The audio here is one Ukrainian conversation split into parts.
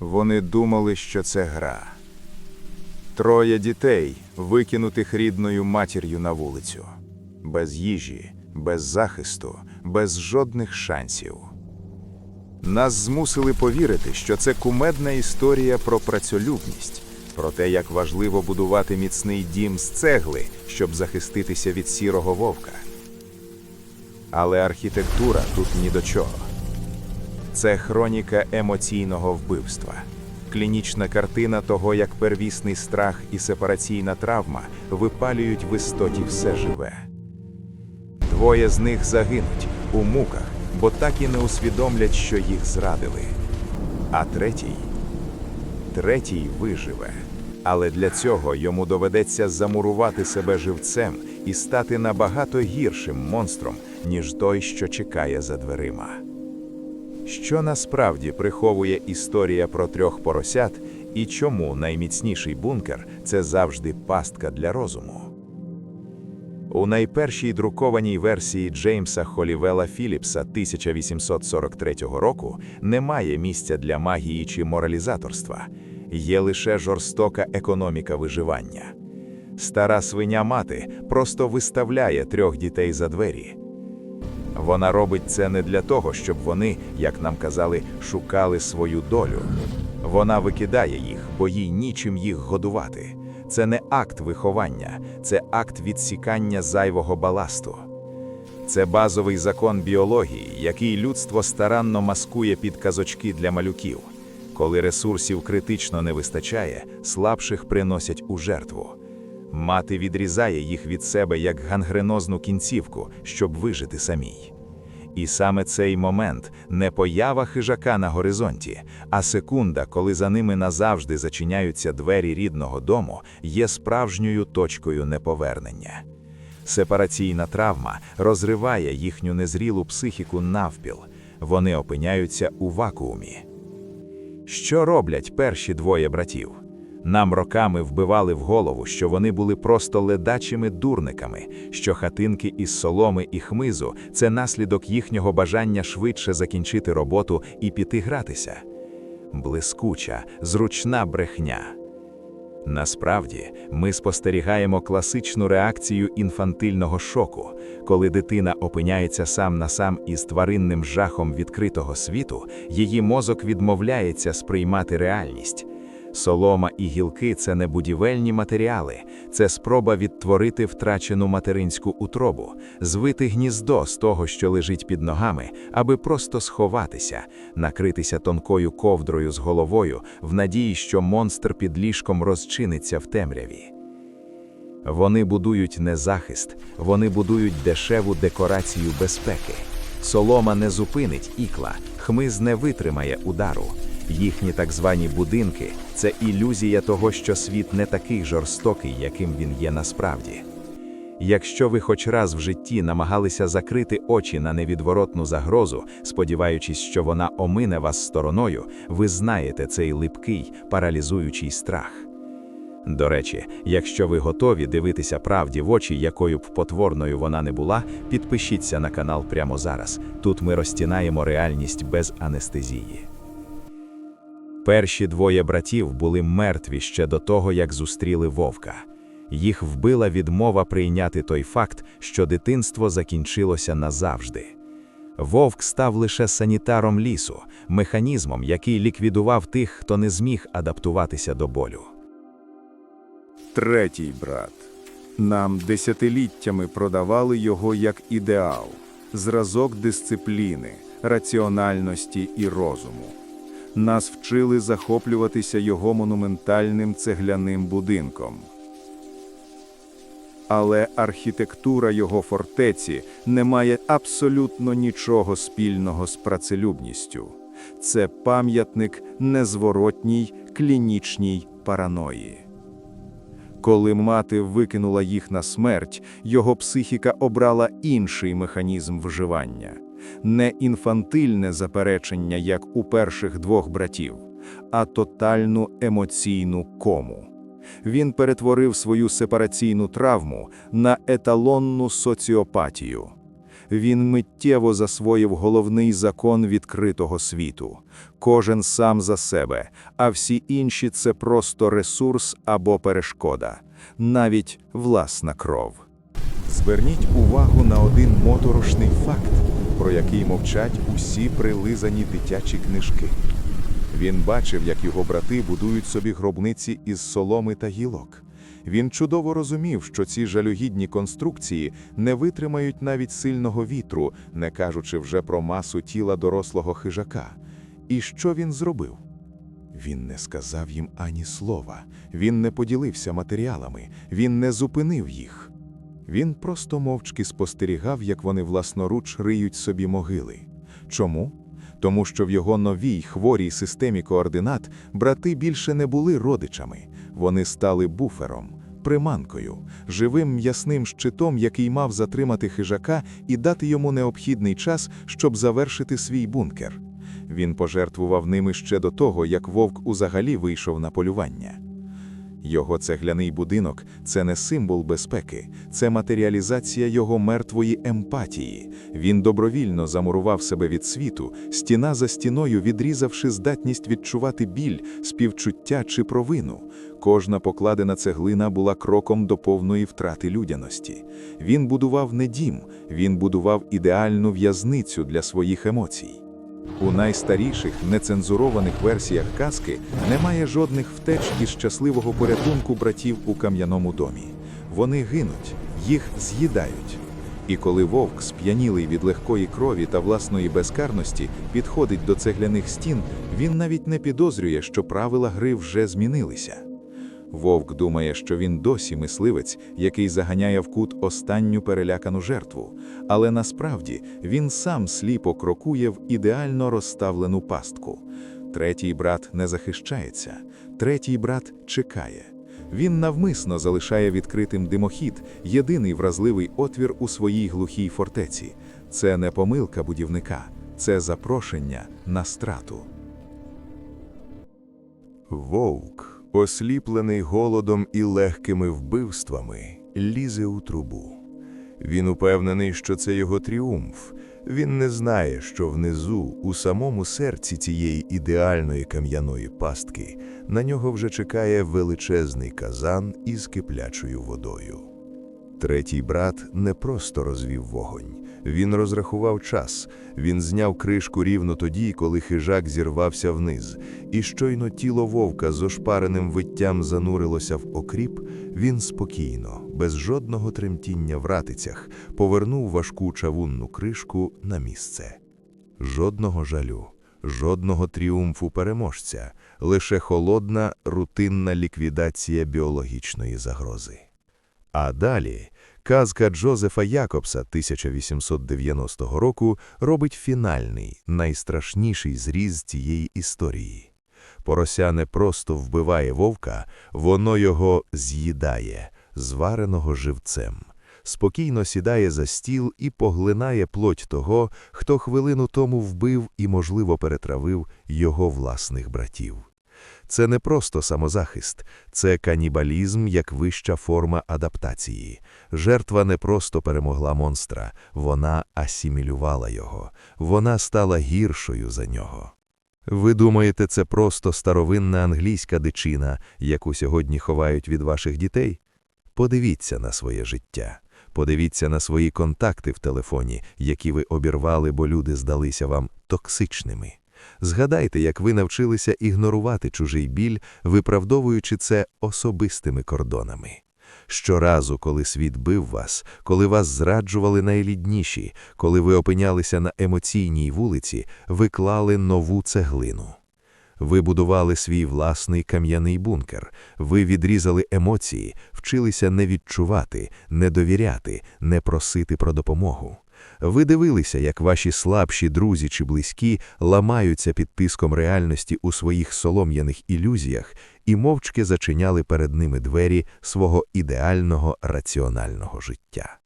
Вони думали, що це гра. Троє дітей, викинутих рідною матір'ю на вулицю. Без їжі, без захисту, без жодних шансів. Нас змусили повірити, що це кумедна історія про працелюбність, про те, як важливо будувати міцний дім з цегли, щоб захиститися від сірого вовка. Але архітектура тут ні до чого. Це хроніка емоційного вбивства. Клінічна картина того, як первісний страх і сепараційна травма випалюють в істоті все живе. Двоє з них загинуть у муках, бо так і не усвідомлять, що їх зрадили. А третій виживе. Але для цього йому доведеться замурувати себе живцем і стати набагато гіршим монстром, ніж той, що чекає за дверима. Що насправді приховує історія про трьох поросят і чому найміцніший бункер – це завжди пастка для розуму? У найпершій друкованій версії Джеймса Холівела Філіпса 1843 року немає місця для магії чи моралізаторства. Є лише жорстока економіка виживання. Стара свиня-мати просто виставляє трьох дітей за двері. Вона робить це не для того, щоб вони, як нам казали, шукали свою долю. Вона викидає їх, бо їй нічим їх годувати. Це не акт виховання, це акт відсікання зайвого баласту. Це базовий закон біології, який людство старанно маскує під казочки для малюків. Коли ресурсів критично не вистачає, слабших приносять у жертву. Мати відрізає їх від себе як гангренозну кінцівку, щоб вижити самій. І саме цей момент – не поява хижака на горизонті, а секунда, коли за ними назавжди зачиняються двері рідного дому, є справжньою точкою неповернення. Сепараційна травма розриває їхню незрілу психіку навпіл. Вони опиняються у вакуумі. Що роблять перші двоє братів? Нам роками вбивали в голову, що вони були просто ледачими дурниками, що хатинки із соломи і хмизу – це наслідок їхнього бажання швидше закінчити роботу і піти гратися. Блискуча, зручна брехня. Насправді, ми спостерігаємо класичну реакцію інфантильного шоку, коли дитина опиняється сам на сам із тваринним жахом відкритого світу, її мозок відмовляється сприймати реальність. Солома і гілки – це не будівельні матеріали, це спроба відтворити втрачену материнську утробу, звити гніздо з того, що лежить під ногами, аби просто сховатися, накритися тонкою ковдрою з головою, в надії, що монстр під ліжком розчиниться в темряві. Вони будують не захист, вони будують дешеву декорацію безпеки. Солома не зупинить ікла, хмиз не витримає удару. Їхні так звані будинки – це ілюзія того, що світ не такий жорстокий, яким він є насправді. Якщо ви хоч раз в житті намагалися закрити очі на невідворотну загрозу, сподіваючись, що вона омине вас стороною, ви знаєте цей липкий, паралізуючий страх. До речі, якщо ви готові дивитися правді в очі, якою б потворною вона не була, підпишіться на канал прямо зараз. Тут ми розтінаємо реальність без анестезії. Перші двоє братів були мертві ще до того, як зустріли вовка. Їх вбила відмова прийняти той факт, що дитинство закінчилося назавжди. Вовк став лише санітаром лісу, механізмом, який ліквідував тих, хто не зміг адаптуватися до болю. Третій брат. Нам десятиліттями продавали його як ідеал, зразок дисципліни, раціональності і розуму. Нас вчили захоплюватися його монументальним цегляним будинком. Але архітектура його фортеці не має абсолютно нічого спільного з працелюбністю. Це пам'ятник незворотній клінічній параної. Коли мати викинула їх на смерть, його психіка обрала інший механізм вживання. Не інфантильне заперечення, як у перших двох братів, а тотальну емоційну кому. Він перетворив свою сепараційну травму на еталонну соціопатію. Він миттєво засвоїв головний закон відкритого світу. Кожен сам за себе, а всі інші – це просто ресурс або перешкода. Навіть власна кров. Зверніть увагу на один моторошний факт, про який мовчать усі прилизані дитячі книжки. Він бачив, як його брати будують собі гробниці із соломи та гілок. Він чудово розумів, що ці жалюгідні конструкції не витримають навіть сильного вітру, не кажучи вже про масу тіла дорослого хижака. І що він зробив? Він не сказав їм ані слова, він не поділився матеріалами, він не зупинив їх. Він просто мовчки спостерігав, як вони власноруч риють собі могили. Чому? Тому що в його новій, хворій системі координат брати більше не були родичами. Вони стали буфером, приманкою, живим м'ясним щитом, який мав затримати хижака і дати йому необхідний час, щоб завершити свій бункер. Він пожертвував ними ще до того, як вовк узагалі вийшов на полювання. Його цегляний будинок – це не символ безпеки, це матеріалізація його мертвої емпатії. Він добровільно замурував себе від світу, стіна за стіною відрізавши здатність відчувати біль, співчуття чи провину. Кожна покладена цеглина була кроком до повної втрати людяності. Він будував не дім, він будував ідеальну в'язницю для своїх емоцій. У найстаріших, нецензурованих версіях казки немає жодних втеч із щасливого порятунку братів у кам'яному домі. Вони гинуть, їх з'їдають. І коли вовк, сп'янілий від легкої крові та власної безкарності, підходить до цегляних стін, він навіть не підозрює, що правила гри вже змінилися. Вовк думає, що він досі мисливець, який заганяє в кут останню перелякану жертву. Але насправді він сам сліпо крокує в ідеально розставлену пастку. Третій брат не захищається. Третій брат чекає. Він навмисно залишає відкритим димохід, єдиний вразливий отвір у своїй глухій фортеці. Це не помилка будівника, це запрошення на страту. Вовк, осліплений голодом і легкими вбивствами, лізе у трубу. Він упевнений, що це його тріумф. Він не знає, що внизу, у самому серці цієї ідеальної кам'яної пастки, на нього вже чекає величезний казан із киплячою водою. Третій брат не просто розвів вогонь. Він розрахував час. Він зняв кришку рівно тоді, коли хижак зірвався вниз. І щойно тіло вовка з ошпареним виттям занурилося в окріп, він спокійно, без жодного тремтіння в ратицях, повернув важку чавунну кришку на місце. Жодного жалю, жодного тріумфу переможця, лише холодна, рутинна ліквідація біологічної загрози. А далі казка Джозефа Якобса 1890 року робить фінальний, найстрашніший зріз цієї історії. Порося не просто вбиває вовка, воно його з'їдає, звареного живцем. Спокійно сідає за стіл і поглинає плоть того, хто хвилину тому вбив і, можливо, перетравив його власних братів. Це не просто самозахист, це канібалізм як вища форма адаптації. Жертва не просто перемогла монстра, вона асимілювала його, вона стала гіршою за нього. Ви думаєте, це просто старовинна англійська дичина, яку сьогодні ховають від ваших дітей? Подивіться на своє життя. Подивіться на свої контакти в телефоні, які ви обірвали, бо люди здалися вам токсичними. Згадайте, як ви навчилися ігнорувати чужий біль, виправдовуючи це особистими кордонами. Щоразу, коли світ бив вас, коли вас зраджували найлідніші, коли ви опинялися на емоційній вулиці, ви клали нову цеглину. Ви будували свій власний кам'яний бункер, ви відрізали емоції, вчилися не відчувати, не довіряти, не просити про допомогу. Ви дивилися, як ваші слабші друзі чи близькі ламаються під тиском реальності у своїх солом'яних ілюзіях і мовчки зачиняли перед ними двері свого ідеального раціонального життя.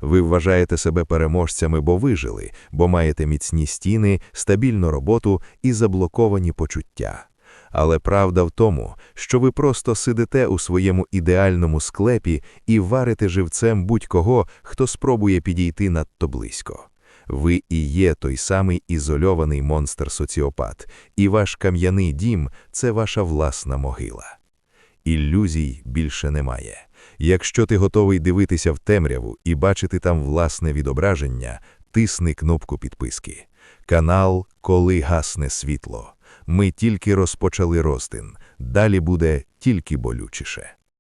Ви вважаєте себе переможцями, бо вижили, бо маєте міцні стіни, стабільну роботу і заблоковані почуття. Але правда в тому, що ви просто сидите у своєму ідеальному склепі і варите живцем будь-кого, хто спробує підійти надто близько. Ви і є той самий ізольований монстр-соціопат, і ваш кам'яний дім – це ваша власна могила. Ілюзій більше немає. Якщо ти готовий дивитися в темряву і бачити там власне відображення, тисни кнопку підписки. Канал «Коли гасне світло». Ми тільки розпочали роздин, далі буде тільки болючіше.